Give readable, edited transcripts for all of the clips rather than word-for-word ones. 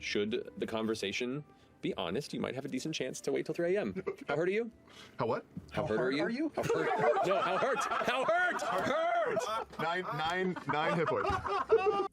should the conversation be honest, you might have a decent chance to wait till 3 a.m. How hurt are you? How what? How hurt are you? How hurt? No, how hurt? How hurt? Hurt! Nine hit points.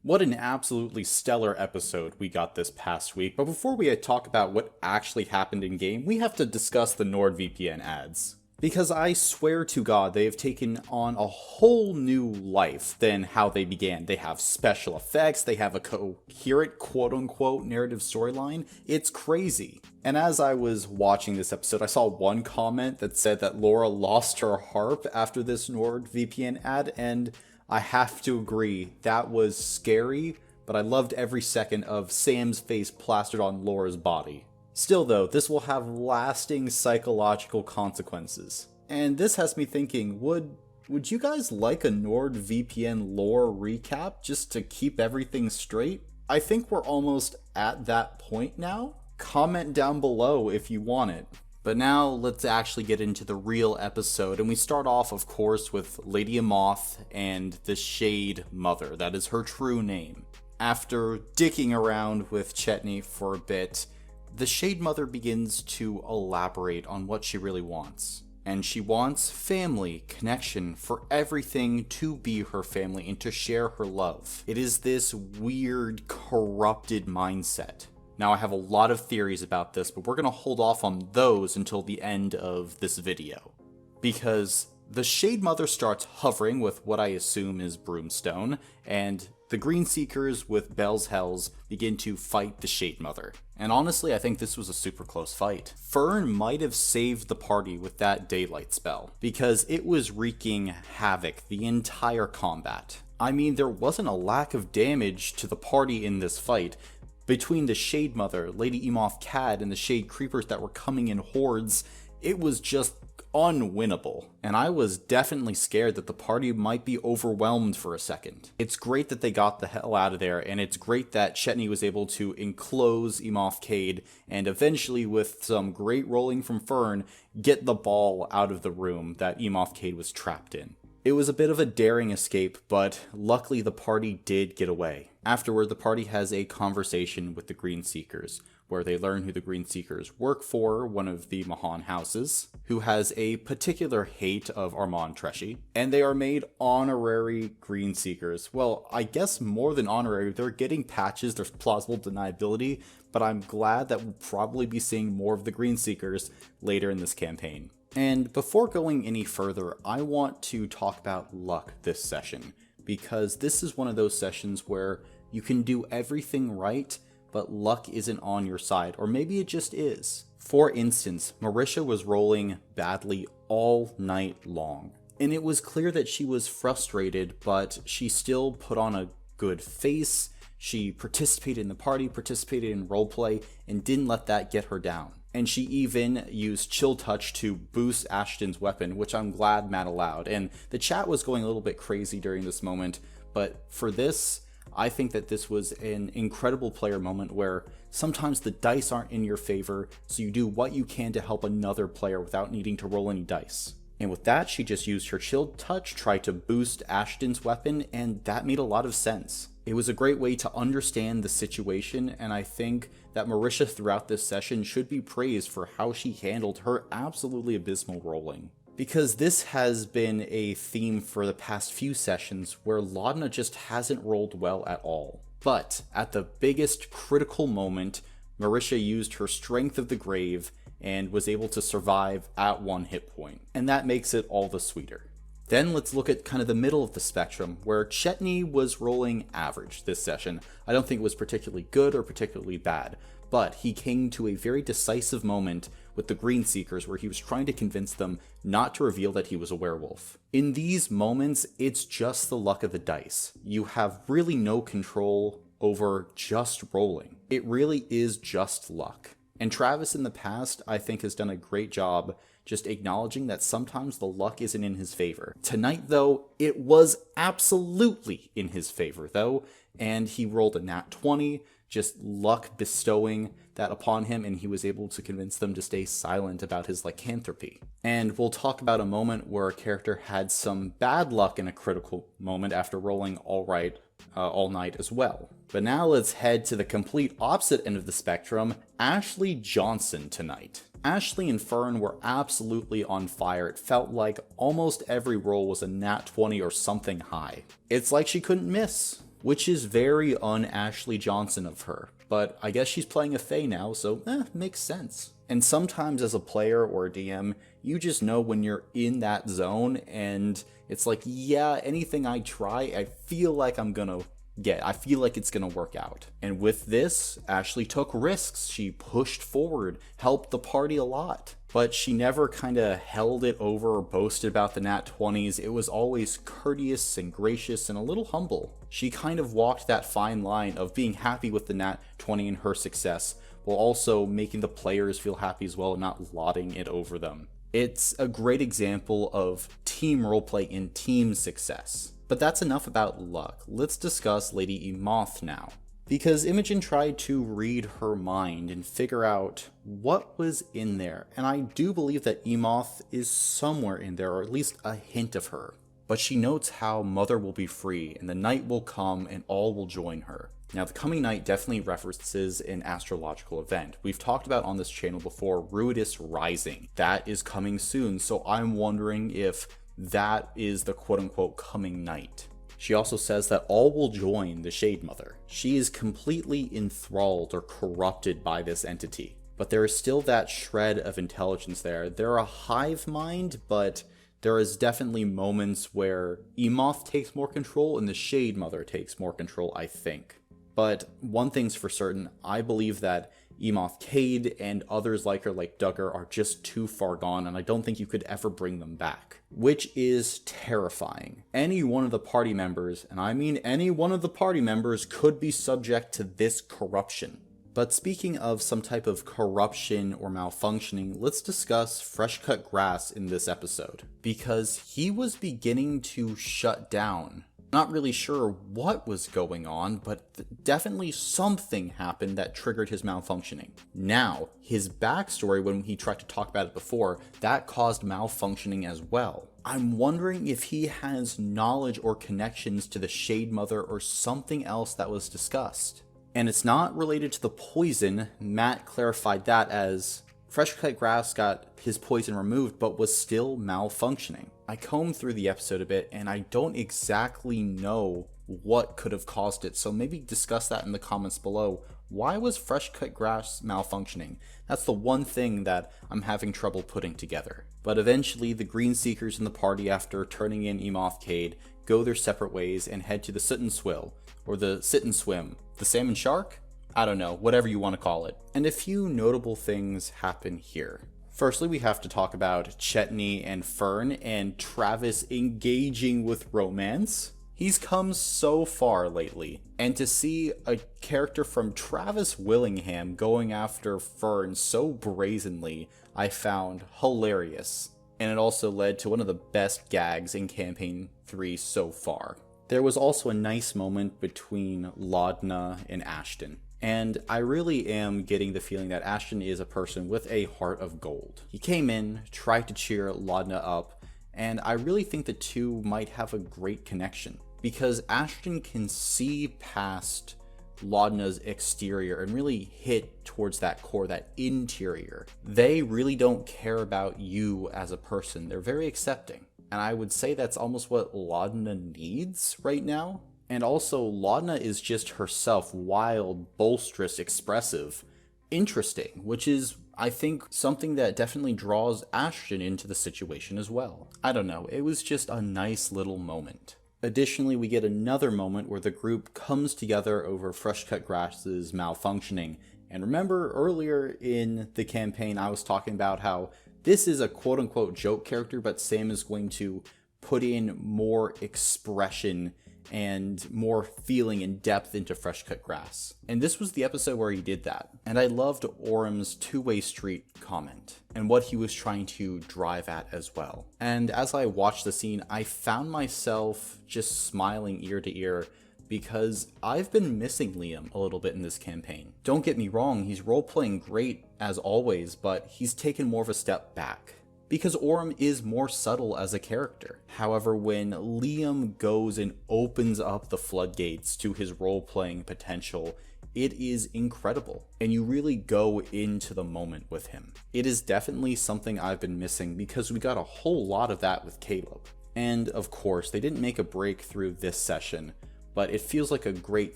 What an absolutely stellar episode we got this past week, but before we talk about what actually happened in game, we have to discuss the NordVPN ads. Because I swear to God, they have taken on a whole new life than how they began. They have special effects, they have a coherent quote-unquote narrative storyline. It's crazy. And as I was watching this episode, I saw one comment that said that Laura lost her harp after this NordVPN ad, and I have to agree, that was scary, but I loved every second of Sam's face plastered on Laura's body. Still though, this will have lasting psychological consequences. And this has me thinking, would you guys like a NordVPN lore recap just to keep everything straight? I think we're almost at that point now. Comment down below if you want it. But now let's actually get into the real episode, and we start off, of course, with Lady Moth and the Shade Mother. That is her true name. After dicking around with Chetney for a bit, the Shade Mother begins to elaborate on what she really wants. And she wants family, connection, for everything to be her family and to share her love. It is this weird, corrupted mindset. Now I have a lot of theories about this, but we're going to hold off on those until the end of this video. Because the Shade Mother starts hovering with what I assume is Broomstone, and the Green Seekers with Bell's Hells begin to fight the Shade Mother. And honestly, I think this was a super close fight. Fern might have saved the party with that daylight spell, because it was wreaking havoc the entire combat. I mean, there wasn't a lack of damage to the party in this fight. Between the Shade Mother, Lady Emoth Cad, and the Shade Creepers that were coming in hordes, it was just unwinnable, and I was definitely scared that the party might be overwhelmed for a second. It's great that they got the hell out of there, and it's great that Chetney was able to enclose Emoth Cade, and eventually with some great rolling from Fern, get the ball out of the room that Emoth Cade was trapped in. It was a bit of a daring escape, but luckily the party did get away. Afterward, the party has a conversation with the Green Seekers, where they learn who the Green Seekers work for, one of the Mahan houses, who has a particular hate of Armand Treshy, and they are made honorary Green Seekers. Well, I guess more than honorary, they're getting patches, there's plausible deniability, but I'm glad that we'll probably be seeing more of the Green Seekers later in this campaign. And before going any further, I want to talk about luck this session, because this is one of those sessions where you can do everything right, but luck isn't on your side, or maybe it just is. For instance, Marisha was rolling badly all night long, and it was clear that she was frustrated, but she still put on a good face. She participated in the party, participated in roleplay, and didn't let that get her down. And she even used Chill Touch to boost Ashton's weapon, which I'm glad Matt allowed. And the chat was going a little bit crazy during this moment, but for this, I think that this was an incredible player moment where sometimes the dice aren't in your favor, so you do what you can to help another player without needing to roll any dice. And with that, she just used her Chill Touch, tried to boost Ashton's weapon, and that made a lot of sense. It was a great way to understand the situation, and I think that Marisha throughout this session should be praised for how she handled her absolutely abysmal rolling. Because this has been a theme for the past few sessions where Lodna just hasn't rolled well at all. But at the biggest critical moment, Marisha used her Strength of the Grave and was able to survive at 1 hit point. And that makes it all the sweeter. Then let's look at kind of the middle of the spectrum, where Chetney was rolling average this session. I don't think it was particularly good or particularly bad, but he came to a very decisive moment with the Green Seekers where he was trying to convince them not to reveal that he was a werewolf. In these moments, it's just the luck of the dice. You have really no control over just rolling. It really is just luck. And Travis in the past, I think, has done a great job just acknowledging that sometimes the luck isn't in his favor. Tonight, though, it was absolutely in his favor, though, and he rolled a nat 20, just luck bestowing that upon him, and he was able to convince them to stay silent about his lycanthropy. And we'll talk about a moment where a character had some bad luck in a critical moment after rolling all right all night as well. But now let's head to the complete opposite end of the spectrum, Ashley Johnson tonight. Ashley and Fern were absolutely on fire. It felt like almost every roll was a nat 20 or something high. It's like she couldn't miss, which is very un-Ashley Johnson of her. But I guess she's playing a Fae now, so makes sense. And sometimes as a player or a DM, you just know when you're in that zone and it's like, yeah, anything I try, I feel like I'm gonna get. I feel like it's gonna work out. And with this, Ashley took risks. She pushed forward, helped the party a lot. But she never kind of held it over or boasted about the nat 20s. It was always courteous and gracious and a little humble. She kind of walked that fine line of being happy with the nat 20 and her success, while also making the players feel happy as well and not lauding it over them. It's a great example of team roleplay and team success. But that's enough about luck. Let's discuss Lady Emoth now. Because Imogen tried to read her mind and figure out what was in there. And I do believe that Emoth is somewhere in there, or at least a hint of her. But she notes how Mother will be free, and the night will come, and all will join her. Now, the coming night definitely references an astrological event. We've talked about on this channel before, Ruidus Rising. That is coming soon, so I'm wondering if that is the quote-unquote coming night. She also says that all will join the Shade Mother. She is completely enthralled or corrupted by this entity. But there is still that shred of intelligence there. They're a hive mind, but there is definitely moments where Emoth takes more control and the Shade Mother takes more control, I think. But one thing's for certain, I believe that Emoth Cade and others like her, like Duggar, are just too far gone, and I don't think you could ever bring them back. Which is terrifying. Any one of the party members, and I mean any one of the party members, could be subject to this corruption. But speaking of some type of corruption or malfunctioning, let's discuss Fresh Cut Grass in this episode. Because he was beginning to shut down. Not really sure what was going on, but definitely something happened that triggered his malfunctioning. Now, his backstory, when he tried to talk about it before, that caused malfunctioning as well. I'm wondering if he has knowledge or connections to the Shade Mother or something else that was discussed. And it's not related to the poison. Matt clarified that as Fresh Cut Grass got his poison removed, but was still malfunctioning. I combed through the episode a bit, and I don't exactly know what could have caused it, so maybe discuss that in the comments below. Why was Fresh Cut Grass malfunctioning? That's the one thing that I'm having trouble putting together. But eventually, the Green Seekers in the party, after turning in Emoth Cade, go their separate ways and head to the Sit and Swill, or the Sit and Swim. The Salmon Shark? I don't know, whatever you want to call it. And a few notable things happen here. Firstly, we have to talk about Chetney and Fern and Travis engaging with romance. He's come so far lately, and to see a character from Travis Willingham going after Fern so brazenly, I found hilarious. And it also led to one of the best gags in Campaign 3 so far. There was also a nice moment between Lodna and Ashton. And I really am getting the feeling that Ashton is a person with a heart of gold. He came in, tried to cheer Lodna up, and I really think the two might have a great connection. Because Ashton can see past Lodna's exterior and really hit towards that core, that interior. They really don't care about you as a person. They're very accepting. And I would say that's almost what Lodna needs right now. And also, Lodna is just herself, wild, boisterous, expressive, interesting, which is, I think, something that definitely draws Ashton into the situation as well. I don't know, it was just a nice little moment. Additionally, we get another moment where the group comes together over Fresh Cut Grass's malfunctioning. And remember earlier in the campaign, I was talking about how this is a quote-unquote joke character, but Sam is going to put in more expression and more feeling and depth into Fresh Cut Grass. And this was the episode where he did that. And I loved Orem's two-way street comment and what he was trying to drive at as well. And as I watched the scene, I found myself just smiling ear to ear because I've been missing Liam a little bit in this campaign. Don't get me wrong, he's role-playing great as always, but he's taken more of a step back. because Orym is more subtle as a character. However, when Liam goes and opens up the floodgates to his role-playing potential, it is incredible, and you really go into the moment with him. It is definitely something I've been missing because we got a whole lot of that with Caleb. And of course, they didn't make a breakthrough this session, but it feels like a great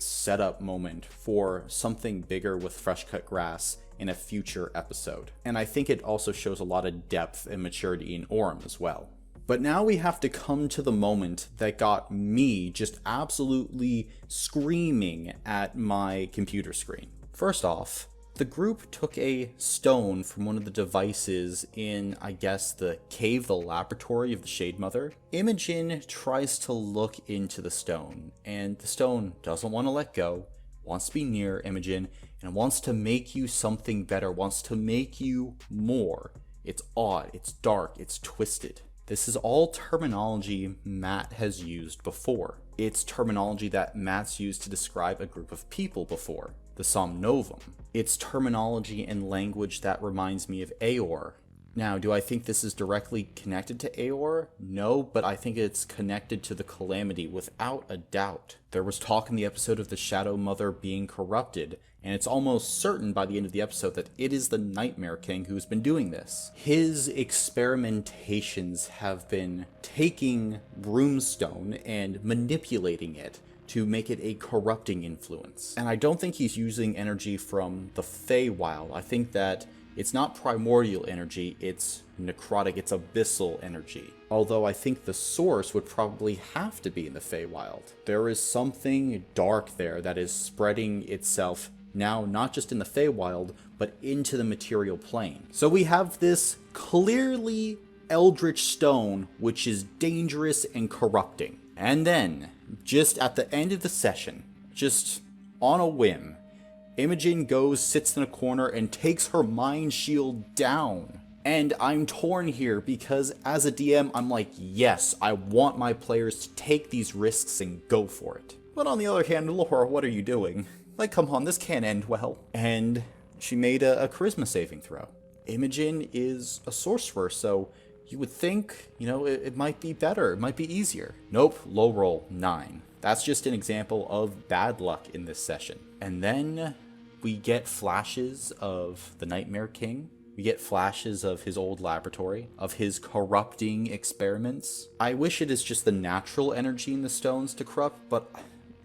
setup moment for something bigger with Fresh Cut Grass in a future episode. And I think it also shows a lot of depth and maturity in Orym as well. But now we have to come to the moment that got me just absolutely screaming at my computer screen. First off, the group took a stone from one of the devices in, I guess, the cave, the laboratory of the Shade Mother. Imogen tries to look into the stone, and the stone doesn't want to let go, wants to be near Imogen, and wants to make you something better, wants to make you more. It's odd, it's dark, it's twisted. This is all terminology Matt has used before. It's terminology that Matt's used to describe a group of people before, the Somnovum. It's terminology and language that reminds me of Aor. Now, do I think this is directly connected to Aor? No, but I think it's connected to the Calamity without a doubt. There was talk in the episode of the Shadow Mother being corrupted, and it's almost certain by the end of the episode that it is the Nightmare King who's been doing this. His experimentations have been taking Broomstone and manipulating it to make it a corrupting influence. And I don't think he's using energy from the Feywild. I think that it's not primordial energy, it's necrotic, it's abyssal energy. Although I think the source would probably have to be in the Feywild. There is something dark there that is spreading itself now not just in the Feywild, but into the material plane. So we have this clearly eldritch stone, which is dangerous and corrupting. And then, just at the end of the session, just on a whim, Imogen goes, sits in a corner, and takes her mind shield down. And I'm torn here because as a DM, I'm like, yes, I want my players to take these risks and go for it. But on the other hand, Laura, what are you doing? Like, come on, this can't end well. And she made a charisma saving throw. Imogen is a sorcerer, so you would think, it might be better, it might be easier. Nope, low roll, 9. That's just an example of bad luck in this session. And then we get flashes of the Nightmare King. We get flashes of his old laboratory, of his corrupting experiments. I wish it is just the natural energy in the stones to corrupt, but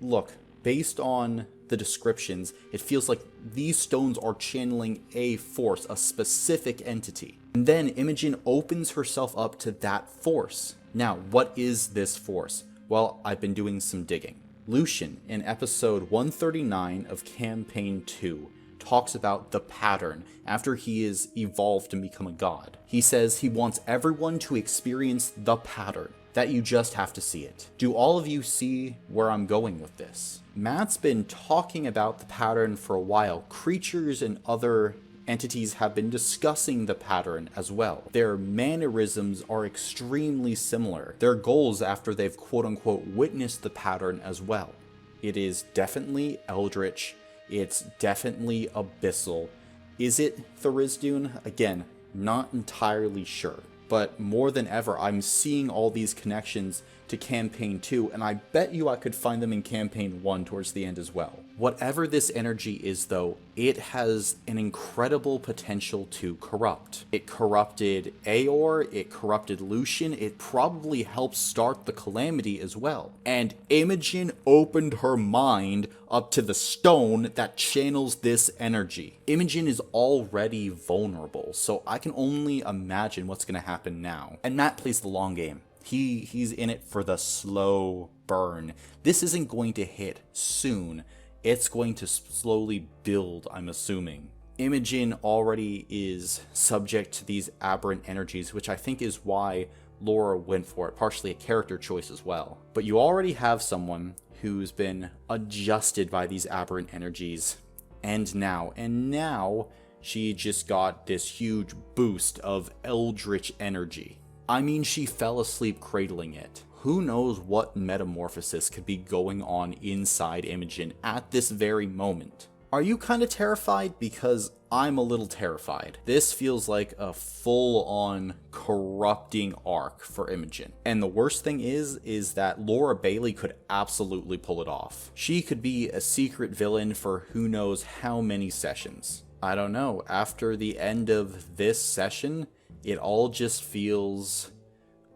look, based on the descriptions, it feels like these stones are channeling a force, a specific entity. And then Imogen opens herself up to that force. Now, what is this force? Well, I've been doing some digging. Lucian, in episode 139 of Campaign 2, talks about the pattern after he is evolved and become a god. He says he wants everyone to experience the pattern, that you just have to see it. Do all of you see where I'm going with this? Matt's been talking about the pattern for a while. Creatures and other entities have been discussing the pattern as well. Their mannerisms are extremely similar. Their goals after they've quote-unquote witnessed the pattern as well. It is definitely eldritch. It's definitely abyssal. Is it Tharizdun? Again, not entirely sure. But more than ever, I'm seeing all these connections to Campaign 2, and I bet you I could find them in Campaign 1 towards the end as well. Whatever this energy is, though, it has an incredible potential to corrupt. It corrupted Aor, it corrupted Lucian, it probably helped start the Calamity as well. And Imogen opened her mind up to the stone that channels this energy. Imogen is already vulnerable, so I can only imagine what's going to happen now. And Matt plays the long game. He's in it for the slow burn. This isn't going to hit soon. It's going to slowly build, I'm assuming. Imogen already is subject to these aberrant energies, which I think is why Laura went for it, partially a character choice as well. But you already have someone who's been adjusted by these aberrant energies, and now she just got this huge boost of eldritch energy. I mean, she fell asleep cradling it. Who knows what metamorphosis could be going on inside Imogen at this very moment. Are you kind of terrified? Because I'm a little terrified. This feels like a full-on corrupting arc for Imogen. And the worst thing is that Laura Bailey could absolutely pull it off. She could be a secret villain for who knows how many sessions. I don't know, after the end of this session, it all just feels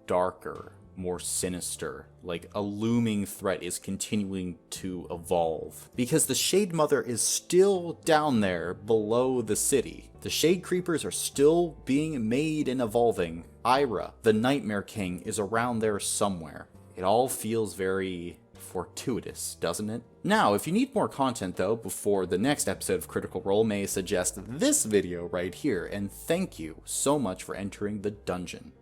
darker, more sinister, like a looming threat is continuing to evolve. Because the Shade Mother is still down there below the city. The Shade Creepers are still being made and evolving. Ira, the Nightmare King, is around there somewhere. It all feels very fortuitous, doesn't it? Now, if you need more content though, before the next episode of Critical Role, may I suggest this video right here, and thank you so much for entering the dungeon.